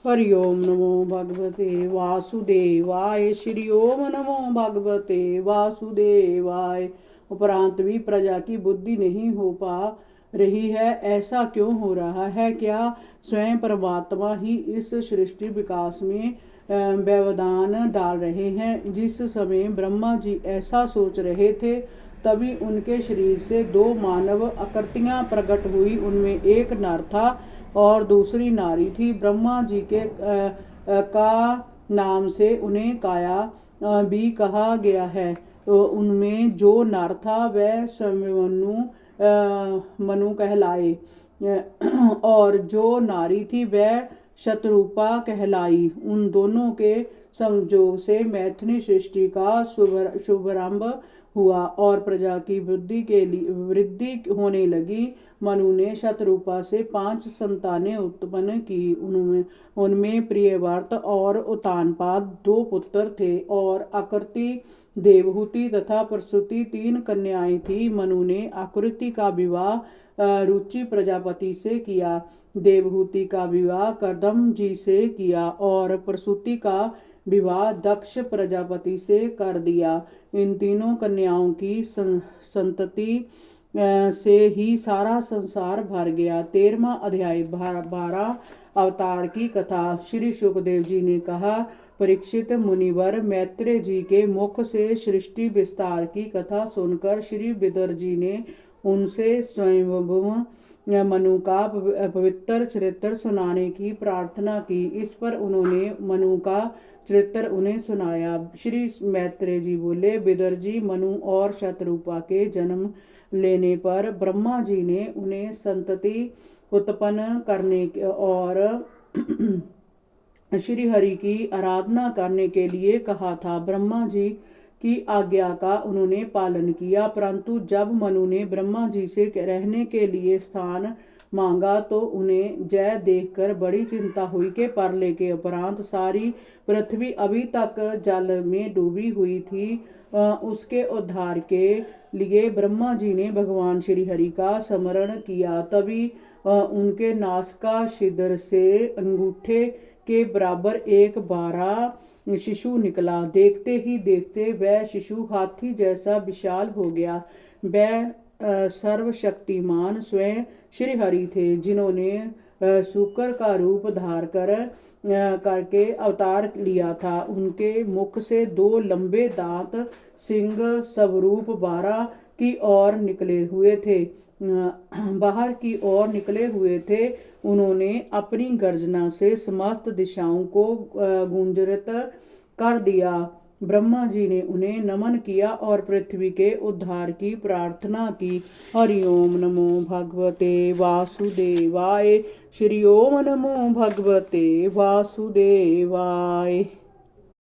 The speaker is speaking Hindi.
हरि ओम नमो भगवते वासुदेवाय। श्री ओम नमो भगवते वासुदेवाय। उपरांत भी प्रजा की बुद्धि नहीं हो पा रही है, ऐसा क्यों हो रहा है? क्या स्वयं परमात्मा ही इस सृष्टि विकास में व्यवधान डाल रहे हैं? जिस समय ब्रह्मा जी ऐसा सोच रहे थे, तभी उनके शरीर से दो मानव आकृतियां प्रकट हुई। उनमें एक नर था और दूसरी नारी थी। ब्रह्मा जी के का नाम से उन्हें काया भी कहा गया है। तो उनमें जो नर था वह स्वयं मनु कहलाए और जो नारी थी वह शतरूपा कहलाई। उन दोनों के संयोग से मैथिली सृष्टि का शुभारंभ हुआ और प्रजा की वृद्धि होने लगी। मनु ने शतरूपा से 5 संतानें उत्पन्न की। उनमें प्रियव्रत और उत्तानपाद 2 पुत्र थे और आकृति, देवहूति तथा प्रसूति 3 कन्याएं थी। मनु ने आकृति का विवाह रुचि प्रजापति से किया, देवहूति का विवाह कर्दम जी से किया और प्रसूति का विवाह दक्ष प्रजापति से कर दिया। इन तीनों कन्याओं की संतति से ही सारा संसार भर गया। 13वां अध्याय 12 अवतार की कथा। श्री सुखदेव जी ने कहा, परीक्षित मुनिवर, मैत्रेय जी के मुख से सृष्टि विस्तार की कथा सुनकर श्री विदर जी ने उनसे स्वयंभुव मनु का पवित्र चरित्र सुनाने की प्रार्थना की। इस पर उन्होंने मनु का चरित्र उन्हें सुनाया। श्री मैत्रेय जी बोले, विदर जी, मनु और शतरूपा के जन्म लेने पर ब्रह्मा जी ने उन्हें संतति उत्पन्न करने और श्री हरि की आराधना करने के लिए कहा था। ब्रह्मा जी की आज्ञा का उन्होंने पालन किया, परंतु जब मनु ने ब्रह्मा जी से रहने के लिए स्थान मांगा तो उन्हें जय देखकर बड़ी चिंता हुई कि परले के उपरांत सारी पृथ्वी अभी तक जल में डूबी हुई थी। उसके उद्धार के लिए ब्रह्मा जी ने भगवान श्री हरि का स्मरण किया। तभी उनके नासिका छिद्र से अंगूठे के बराबर एक 12 शिशु निकला। देखते ही देखते वह शिशु हाथी जैसा विशाल हो गया। वह सर्वशक्तिमान स्वयं श्री हरि थे, जिन्होंने शुकर का रूप धार करके अवतार लिया था। उनके मुख से 2 लंबे दांत सिंह स्वरूप 12 की ओर निकले हुए थे, बाहर की ओर निकले हुए थे। उन्होंने अपनी गर्जना से समस्त दिशाओं को गुंजरित कर दिया। ब्रह्मा जी ने उन्हें नमन किया और पृथ्वी के उद्धार की प्रार्थना की। हरि ओम नमो भगवते वासुदेवाय। श्री ओम नमो भगवते वासुदेवाय।